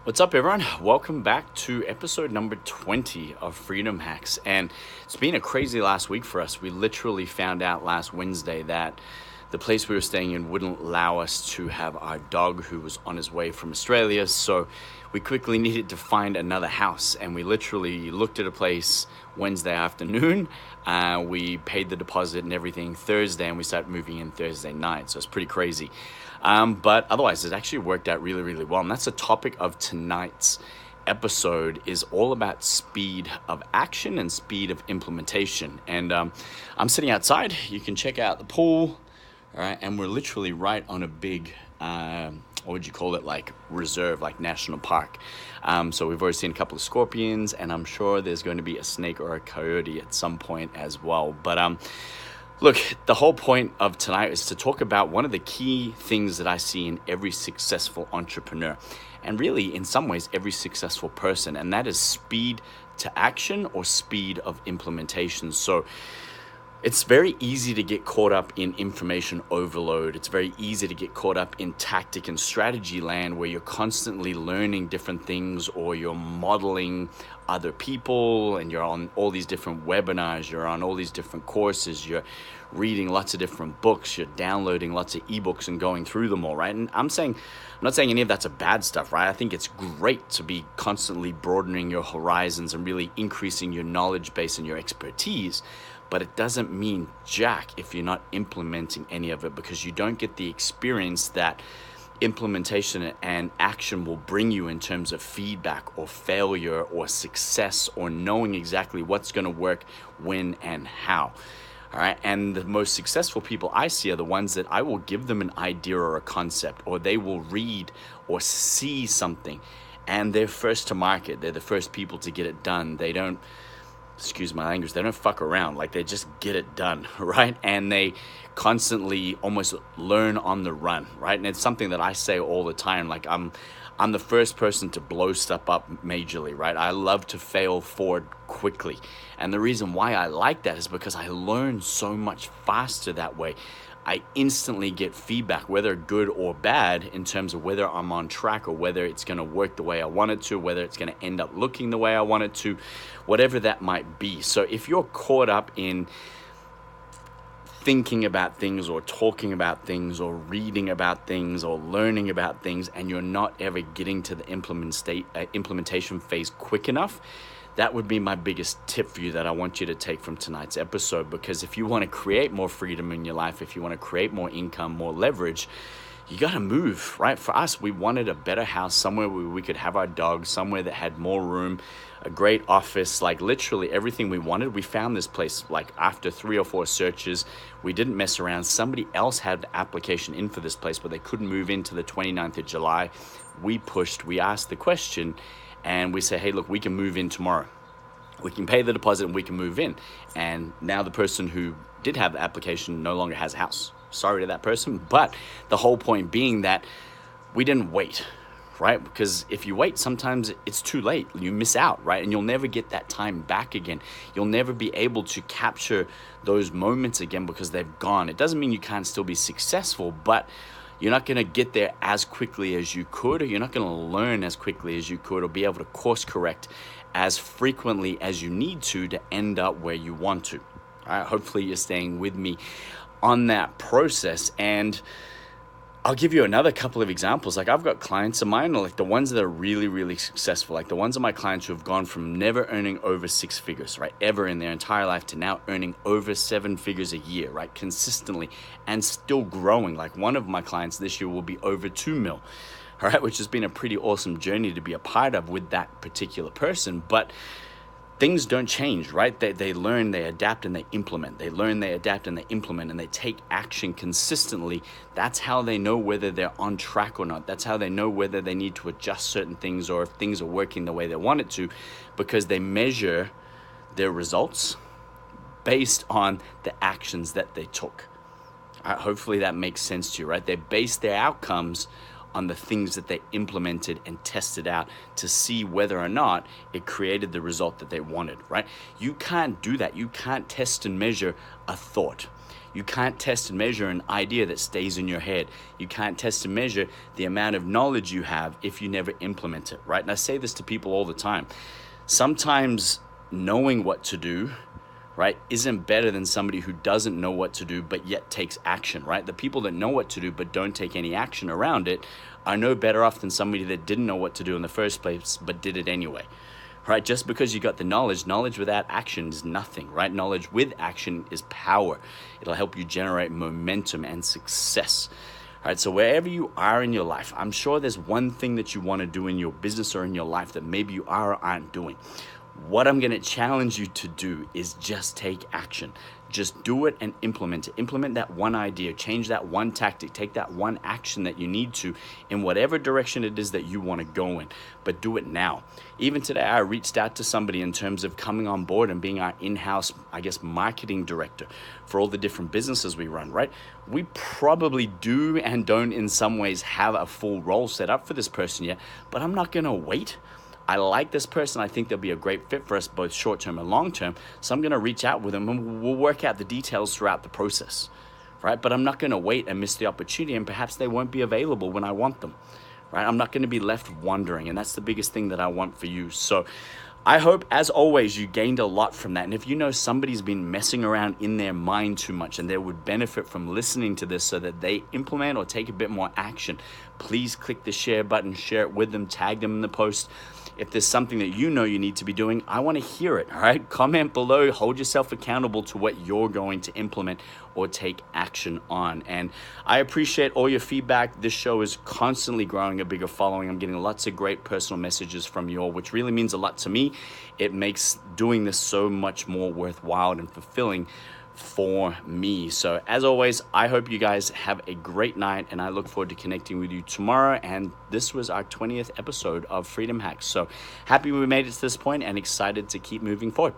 What's up, everyone? Welcome back to episode number 20 of Freedom Hacks. And it's been a crazy last week for us. We literally found out last Wednesday that the place we were staying in wouldn't allow us to have our dog who was on his way from Australia. So we quickly needed to find another house. And we literally looked at a place Wednesday afternoon. We paid the deposit and everything Thursday, and we started moving in Thursday night. So it's pretty crazy. But otherwise, it actually worked out really, really well. And that's the topic of tonight's episode, is all about speed of action and speed of implementation. And I'm sitting outside. You can check out the pool. All right. And we're literally right on a big, what would you call it? Like reserve, like national park. So we've already seen a couple of scorpions, and I'm sure there's going to be a snake or a coyote at some point as well. But look, the whole point of tonight is to talk about one of the key things that I see in every successful entrepreneur, and really in some ways every successful person, and that is speed to action or speed of implementation. So it's very easy to get caught up in information overload. It's very easy to get caught up in tactic and strategy land, where you're constantly learning different things, or you're modeling other people, and you're on all these different webinars, you're on all these different courses, you're reading lots of different books, you're downloading lots of ebooks and going through them all, right? And I'm not saying any of that's a bad stuff, right? I think it's great to be constantly broadening your horizons and really increasing your knowledge base and your expertise. But it doesn't mean jack if you're not implementing any of it, because you don't get the experience that implementation and action will bring you in terms of feedback or failure or success, or knowing exactly what's going to work when and how. All right. And the most successful people I see are the ones that I will give them an idea or a concept, or they will read or see something, and they're first to market. They're the first people to get it done. They don't, excuse my language, they don't fuck around. Like, they just get it done, right? And they constantly almost learn on the run, right? And it's something that I say all the time. Like, I'm the first person to blow stuff up majorly, right? I love to fail forward quickly. And the reason why I like that is because I learn so much faster that way. I instantly get feedback, whether good or bad, in terms of whether I'm on track or whether it's going to work the way I want it to, whether it's going to end up looking the way I want it to, whatever that might be. So if you're caught up in thinking about things or talking about things or reading about things or learning about things, and you're not ever getting to the implementation phase quick enough, that would be my biggest tip for you that I want you to take from tonight's episode. Because if you want to create more freedom in your life, if you want to create more income, more leverage, you got to move, right? For us, we wanted a better house, somewhere where we could have our dogs, somewhere that had more room, a great office, like literally everything we wanted. We found this place like after 3 or 4 searches. We didn't mess around. Somebody else had the application in for this place, but they couldn't move into the 29th of July. We pushed, we asked the question, and we say, hey, look, we can move in tomorrow. We can pay the deposit and we can move in. And now the person who did have the application no longer has a house. Sorry to that person. But the whole point being that we didn't wait, right? Because if you wait, sometimes it's too late. You miss out, right? And you'll never get that time back again. You'll never be able to capture those moments again because they've gone. It doesn't mean you can't still be successful, but you're not going to get there as quickly as you could, or you're not going to learn as quickly as you could, or be able to course correct as frequently as you need to end up where you want to. All right, hopefully you're staying with me on that process. And I'll give you another couple of examples. Like, I've got clients of mine, like the ones that are really, really successful, like the ones of my clients who have gone from never earning over 6 figures, right, ever in their entire life, to now earning over 7 figures a year, right, consistently, and still growing. Like, one of my clients this year will be over 2 mil, all right, which has been a pretty awesome journey to be a part of with that particular person. But things don't change, right? They learn, they adapt, and they implement. They learn, they adapt, and they implement, and they take action consistently. That's how they know whether they're on track or not. That's how they know whether they need to adjust certain things, or if things are working the way they want it to, because they measure their results based on the actions that they took. Hopefully that makes sense to you, right? They base their outcomes on the things that they implemented and tested out to see whether or not it created the result that they wanted, right? You can't do that. You can't test and measure a thought. You can't test and measure an idea that stays in your head. You can't test and measure the amount of knowledge you have if you never implement it, right? And I say this to people all the time. Sometimes knowing what to do, right, isn't better than somebody who doesn't know what to do but yet takes action, right? The people that know what to do but don't take any action around it are no better off than somebody that didn't know what to do in the first place but did it anyway, right? Just because you got the knowledge without action is nothing, right? Knowledge with action is power. It'll help you generate momentum and success. All right, so wherever you are in your life, I'm sure there's one thing that you want to do in your business or in your life that maybe you are or aren't doing. What I'm going to challenge you to do is just take action. Just do it and implement it. Implement that one idea, change that one tactic, take that one action that you need to in whatever direction it is that you want to go in, but do it now. Even today, I reached out to somebody in terms of coming on board and being our in-house, marketing director for all the different businesses we run, right? We probably do and don't in some ways have a full role set up for this person yet, but I'm not going to wait. I like this person. I think they'll be a great fit for us, both short-term and long-term. So I'm going to reach out with them and we'll work out the details throughout the process, right? But I'm not going to wait and miss the opportunity, and perhaps they won't be available when I want them, right? I'm not going to be left wondering, and that's the biggest thing that I want for you. So I hope, as always, you gained a lot from that. And if you know somebody's been messing around in their mind too much and they would benefit from listening to this so that they implement or take a bit more action, please click the share button, share it with them, tag them in the post. If there's something that you know you need to be doing, I want to hear it, all right? Comment below, hold yourself accountable to what you're going to implement or take action on. And I appreciate all your feedback. This show is constantly growing a bigger following. I'm getting lots of great personal messages from you all, which really means a lot to me. It makes doing this so much more worthwhile and fulfilling for me. So as always, I hope you guys have a great night, and I look forward to connecting with you tomorrow. And this was our 20th episode of Freedom Hacks. So happy we made it to this point and excited to keep moving forward.